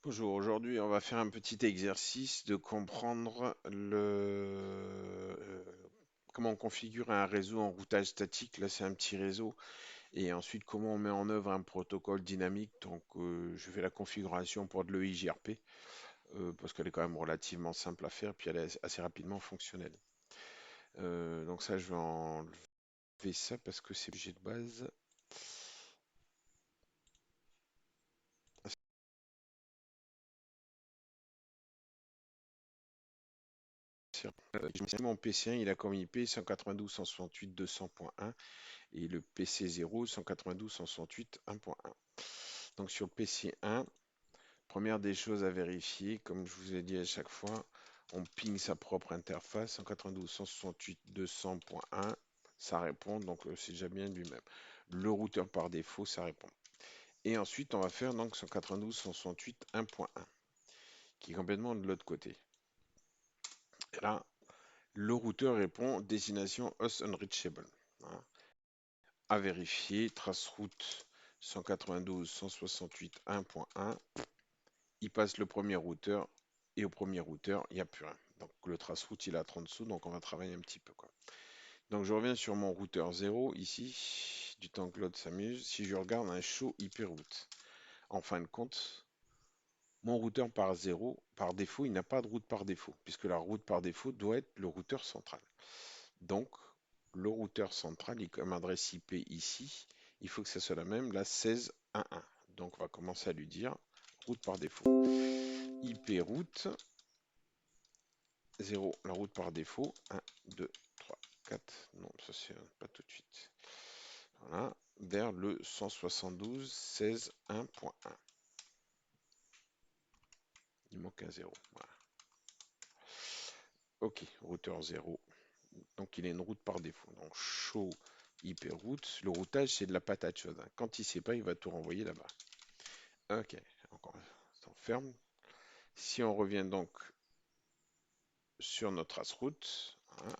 Bonjour, aujourd'hui on va faire un petit exercice de comprendre comment on configure un réseau en routage statique. Là c'est un petit réseau et ensuite comment on met en œuvre un protocole dynamique. Donc je fais la configuration pour de l'EIGRP parce qu'elle est quand même relativement simple à faire puis elle est assez rapidement fonctionnelle. Donc ça je vais enlever ça parce que c'est obligé de base. Mon PC1 il a comme IP 192.168.200.1 et le PC0 192.168.1.1. Donc sur le PC1, première des choses à vérifier, comme je vous ai dit à chaque fois, on ping sa propre interface 192.168.200.1, ça répond, donc c'est déjà bien lui-même. Le routeur par défaut, ça répond. Et ensuite, on va faire donc 192.168.1.1, qui est complètement de l'autre côté. Et là, le routeur répond destination host unreachable. Voilà. À vérifier, traceroute 192.168.1.1, il passe le premier routeur et au premier routeur, il n'y a plus rien. Donc le traceroute, il est à 30 sous, donc on va travailler un petit peu, quoi. Donc je reviens sur mon routeur 0 ici, du temps que l'autre s'amuse. Si je regarde un show IP route, en fin de compte, mon routeur par 0, par défaut, il n'a pas de route par défaut, puisque la route par défaut doit être le routeur central. Donc le routeur central, il est comme adresse IP ici, il faut que ça soit la même, la 16.1.1. Donc on va commencer à lui dire route par défaut. IP route 0, la route par défaut, 1, 2, 3, 4, non, ça c'est pas tout de suite. Voilà, vers le 172.16.1.1. Il manque un 0. Voilà. Ok, routeur 0. Donc il a une route par défaut. Donc show IP route. Le routage, c'est de la patate chaude, hein. Quand il ne sait pas, il va tout renvoyer là-bas. Ok, encore on ferme. Si on revient donc sur notre trace route, voilà,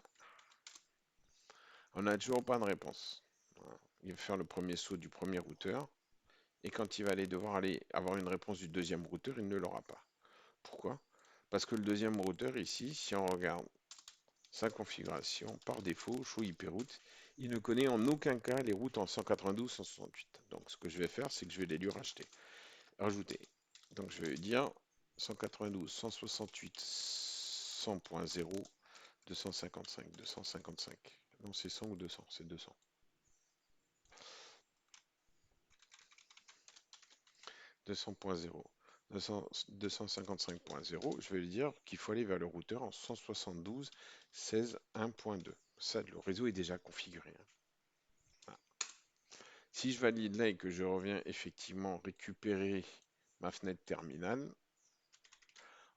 on n'a toujours pas de réponse. Voilà. Il va faire le premier saut du premier routeur. Et quand il va devoir aller avoir une réponse du deuxième routeur, il ne l'aura pas. Pourquoi? Parce que le deuxième routeur ici, si on regarde sa configuration, par défaut, show IP route, il ne connaît en aucun cas les routes en 192.168. Donc ce que je vais faire, c'est que je vais les lui rajouter. Donc je vais dire 192.168, 100.0, 255, 255. Non, c'est 100 ou 200, c'est 200. 200.0. 255.0, je vais lui dire qu'il faut aller vers le routeur en 172.16.1.2. Ça, le réseau est déjà configuré, hein. Voilà. Si je valide là et que je reviens effectivement récupérer ma fenêtre terminale,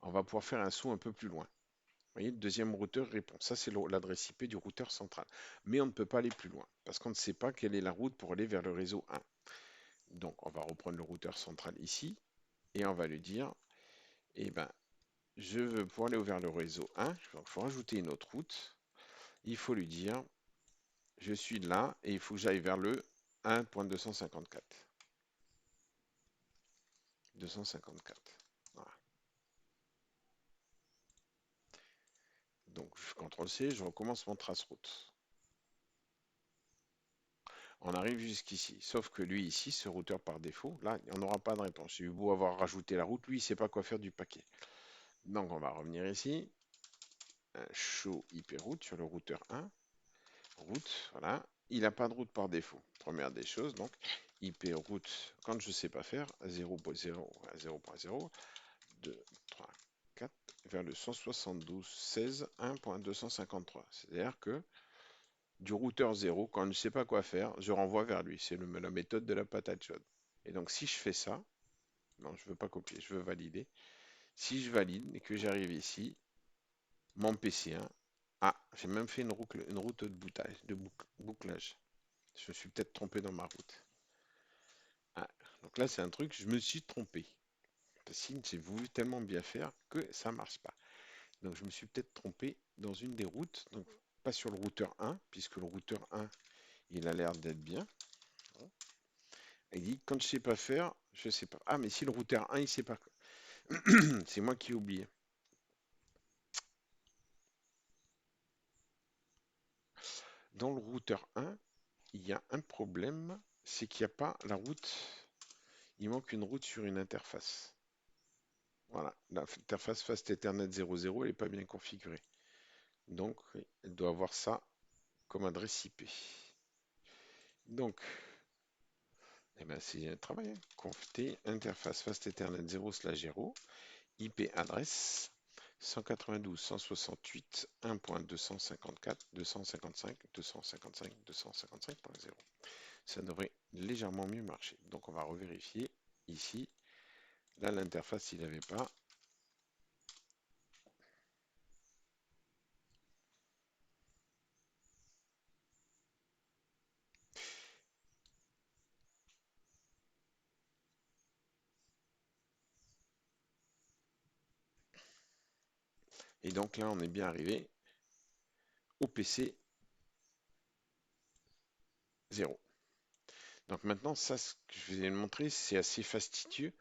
on va pouvoir faire un saut un peu plus loin. Vous voyez, le deuxième routeur répond. Ça, c'est l'adresse IP du routeur central. Mais on ne peut pas aller plus loin parce qu'on ne sait pas quelle est la route pour aller vers le réseau 1. Donc, on va reprendre le routeur central ici et on va lui dire, eh ben, je veux pour aller vers le réseau 1, donc il faut rajouter une autre route. Il faut lui dire, je suis là et il faut que j'aille vers le 1.254. 254. Voilà. Donc je CTRL C, je recommence mon trace route. On arrive jusqu'ici. Sauf que lui ici, ce routeur par défaut, là, on n'aura pas de réponse. J'ai eu beau avoir rajouté la route, lui, il ne sait pas quoi faire du paquet. Donc on va revenir ici. Show IP route sur le routeur 1. Route, voilà. Il n'a pas de route par défaut. Première des choses, donc IP route, quand je ne sais pas faire, 0.0, 0.0, 2, 3, 4, vers le 172.16.1.253. C'est-à-dire que du routeur 0, quand je ne sais pas quoi faire, je renvoie vers lui. C'est la méthode de la patate chaude. Et donc si je fais ça, non, je ne veux pas copier, je veux valider. Si je valide et que j'arrive ici, mon PC1, ah, j'ai même fait une route de boutage, de bouclage. Je me suis peut-être trompé dans ma route. Ah, donc là, c'est un truc, je me suis trompé. Parce que j'ai voulu tellement bien faire que ça marche pas. Donc je me suis peut-être trompé dans une des routes. Donc pas sur le routeur 1, puisque le routeur 1, il a l'air d'être bien. Il dit, quand je sais pas faire, je sais pas. Ah, mais si le routeur 1, il sait pas. C'est moi qui ai oublié. Dans le routeur 1, il y a un problème, c'est qu'il n'y a pas la route. Il manque une route sur une interface. Voilà, l'interface Fast Ethernet 00, elle n'est pas bien configurée. Donc, oui, elle doit avoir ça comme adresse IP. Donc, eh ben, c'est un travail, hein. Conft interface Fast Ethernet 0/0, IP adresse 192.168.1.254, 255, 255, 255.0. Ça devrait légèrement mieux marcher. Donc on va revérifier ici. Là, l'interface, il n'avait pas. Et donc là, on est bien arrivé au PC 0. Donc maintenant, ça, ce que je vais montrer, c'est assez fastidieux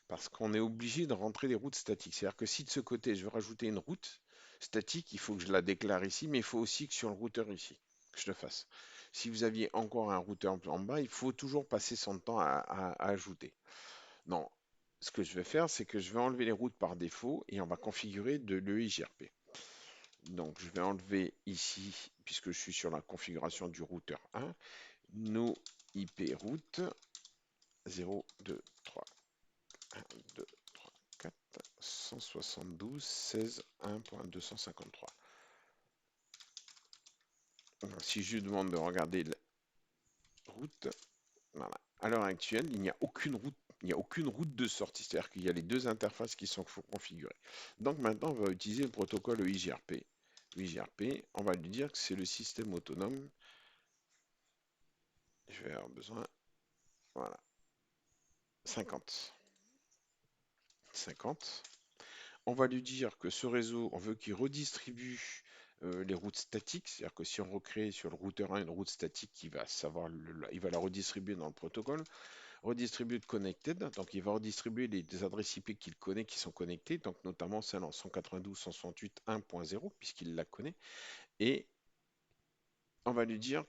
parce qu'on est obligé de rentrer des routes statiques. C'est-à-dire que si de ce côté, je veux rajouter une route statique, il faut que je la déclare ici, mais il faut aussi que sur le routeur ici, que je le fasse. Si vous aviez encore un routeur en bas, il faut toujours passer son temps à ajouter. Non, ce que je vais faire, c'est que je vais enlever les routes par défaut et on va configurer de l'EIGRP. Donc je vais enlever ici, puisque je suis sur la configuration du routeur 1, nos IP routes 0, 2, 3, 1, 2, 3, 4, 172, 16, 1.253. Si je lui demande de regarder la route, voilà. À l'heure actuelle, il n'y a aucune route. Il n'y a aucune route de sortie, c'est-à-dire qu'il y a les deux interfaces qui sont configurées. Donc maintenant, on va utiliser le protocole EIGRP. EIGRP, on va lui dire que c'est le système autonome. Je vais avoir besoin, voilà, 50. 50. On va lui dire que ce réseau, on veut qu'il redistribue les routes statiques, c'est-à-dire que si on recrée sur le routeur 1 une route statique, il va la redistribuer dans le protocole. Redistribute connected, donc il va redistribuer les adresses IP qu'il connaît qui sont connectées, donc notamment celle en 192.168.1.0 puisqu'il la connaît, et on va lui dire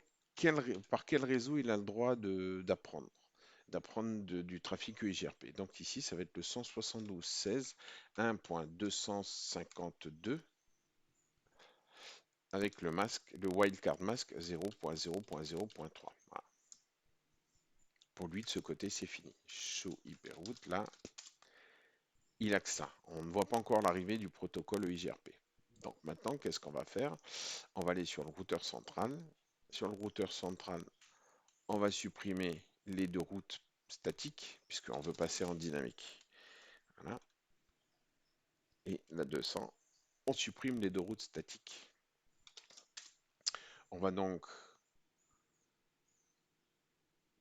par quel réseau il a le droit d'apprendre du trafic EIGRP. Donc ici, ça va être le 172.16.1.252 avec le wildcard masque 0.0.0.3. Voilà. Pour lui, de ce côté, c'est fini. Show hyperroute, là, il a que ça. On ne voit pas encore l'arrivée du protocole EIGRP. Donc maintenant, qu'est-ce qu'on va faire? On va aller sur le routeur central. Sur le routeur central, on va supprimer les deux routes statiques, puisqu'on veut passer en dynamique. Voilà. Et la 200, on supprime les deux routes statiques. On va donc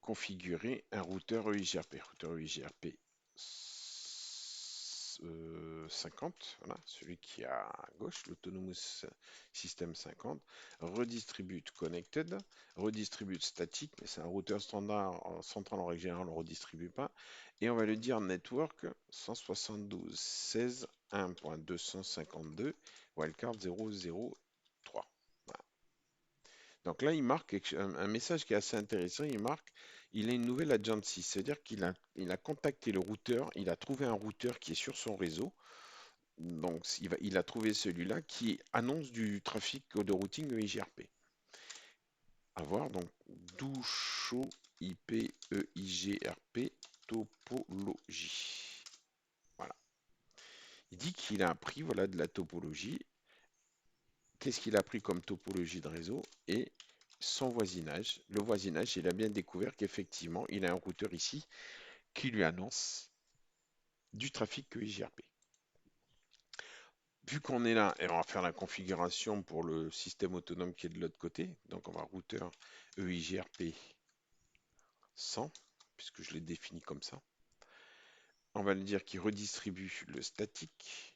configurer un routeur EIGRP. Routeur EIGRP 50, voilà, celui qui est à gauche, l'Autonomous System 50, redistribute connected, redistribute statique, mais c'est un routeur standard en central en règle générale, on ne redistribue pas, et on va lui dire network 172.16.1.252 wildcard 003. Voilà. Donc là, il marque un message qui est assez intéressant. Il a une nouvelle agency, c'est-à-dire il a contacté le routeur, il a trouvé un routeur qui est sur son réseau. Donc il a trouvé celui-là qui annonce du trafic de routing EIGRP. À voir, donc Doucho IP EIGRP topologie. Voilà. Il dit qu'il a appris voilà, de la topologie. Qu'est-ce qu'il a pris comme topologie de réseau et son voisinage. Le voisinage, il a bien découvert qu'effectivement, il a un routeur ici qui lui annonce du trafic EIGRP. Vu qu'on est là, et on va faire la configuration pour le système autonome qui est de l'autre côté. Donc on va routeur EIGRP 100, puisque je l'ai défini comme ça. On va lui dire qu'il redistribue le statique,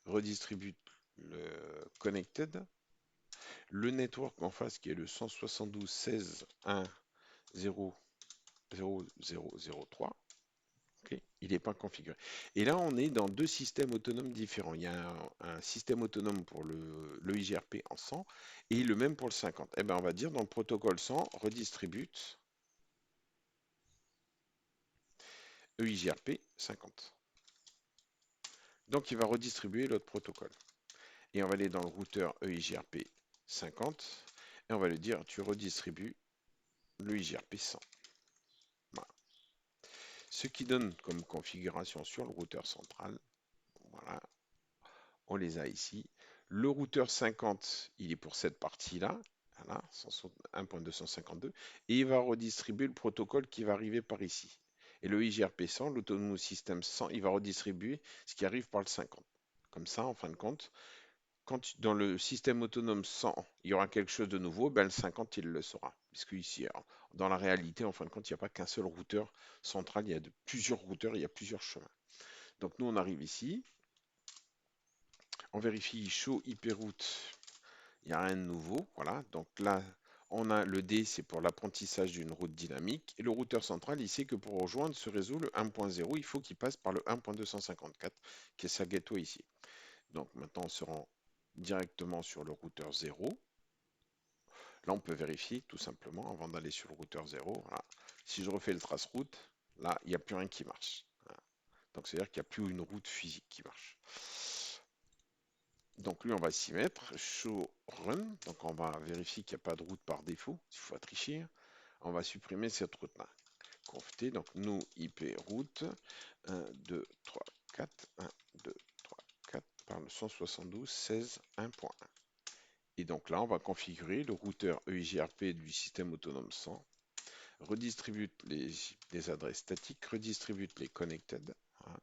redistribue le connected, le network en face qui est le 172.16.1.0.0.0.3. Ok, il n'est pas configuré. Et là, on est dans deux systèmes autonomes différents. Il y a un système autonome pour le IGRP en 100 et le même pour le 50. Eh bien, on va dire dans le protocole 100, redistribute EIGRP 50. Donc, il va redistribuer l'autre protocole. Et on va aller dans le routeur EIGRP 50 et on va lui dire tu redistribues le IGRP 100. Voilà. Ce qui donne comme configuration sur le routeur central, voilà, on les a ici. Le routeur 50, il est pour cette partie-là, voilà, 1.252, et il va redistribuer le protocole qui va arriver par ici. Et le IGRP 100, l'Autonomous System 100, il va redistribuer ce qui arrive par le 50. Comme ça, en fin de compte, quand dans le système autonome 100, il y aura quelque chose de nouveau, ben le 50, il le saura. Puisque ici, alors, dans la réalité, en fin de compte, il n'y a pas qu'un seul routeur central, il y a plusieurs routeurs, il y a plusieurs chemins. Donc nous, on arrive ici, on vérifie show IP route, il n'y a rien de nouveau. Voilà, donc là, on a le D, c'est pour l'apprentissage d'une route dynamique. Et le routeur central, il sait que pour rejoindre ce réseau, le 1.0, il faut qu'il passe par le 1.254, qui est sa gateway ici. Donc maintenant, on se rend directement sur le routeur 0. Là, on peut vérifier tout simplement avant d'aller sur le routeur 0. Voilà. Si je refais le trace route, là, il n'y a plus rien qui marche. Voilà. Donc, c'est-à-dire qu'il n'y a plus une route physique qui marche. Donc, lui, on va s'y mettre. Show run. Donc, on va vérifier qu'il n'y a pas de route par défaut. Il faut tricher. On va supprimer cette route-là. Conft, donc nous, IP route 1, 2, 3, 4, 1, 2, 3, 4 par le 172.16.1.1. Et donc là, on va configurer le routeur EIGRP du système autonome 100, redistribute les adresses statiques, redistribute les connected, voilà.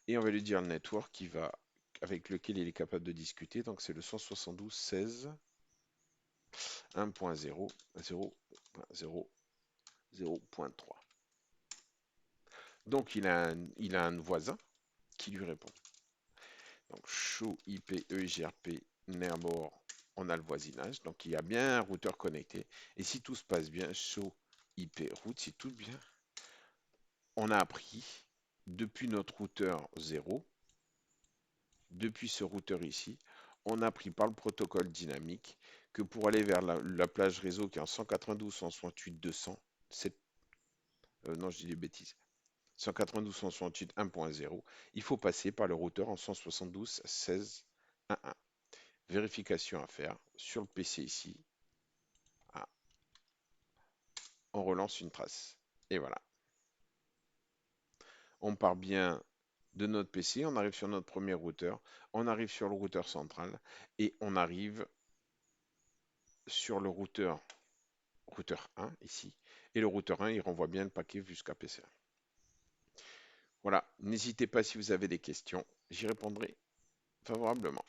Et on va lui dire le network avec lequel il est capable de discuter. Donc c'est le 172.16 1.0 0.0.0.3. Donc il a un voisin qui lui répond. Donc show IP EIGRP Nearboard, on a le voisinage, donc il y a bien un routeur connecté. Et si tout se passe bien, show IP route, si tout bien, on a appris depuis notre routeur 0, depuis ce routeur ici, on a appris par le protocole dynamique que pour aller vers la plage réseau qui est en 192.168.200, non je dis des bêtises, 192.168 1.0, il faut passer par le routeur en 172.16.1.1. Vérification à faire sur le PC ici. Ah, on relance une trace. Et voilà. On part bien de notre PC, on arrive sur notre premier routeur, on arrive sur le routeur central et on arrive sur le routeur 1 ici. Et le routeur 1, il renvoie bien le paquet jusqu'à PC. Voilà, n'hésitez pas si vous avez des questions, j'y répondrai favorablement.